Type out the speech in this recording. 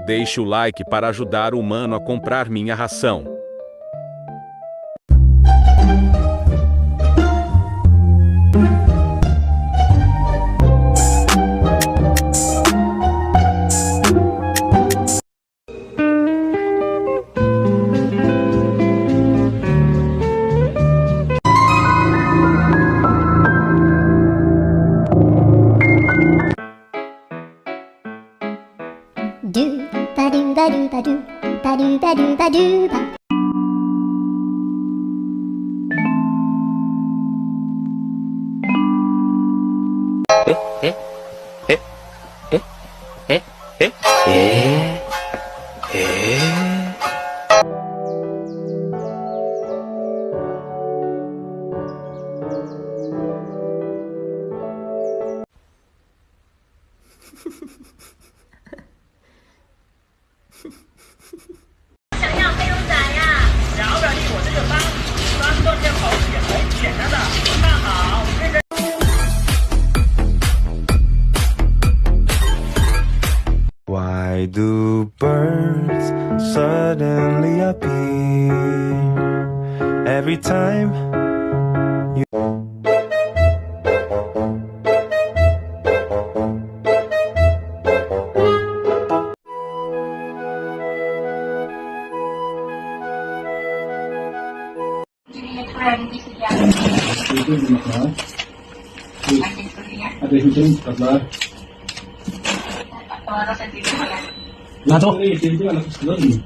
Deixe o like para ajudar o humano a comprar minha ração. Why do birds suddenly appear every time you... Ada hujan, kabar. Gatos. Itu anak sekolah ni.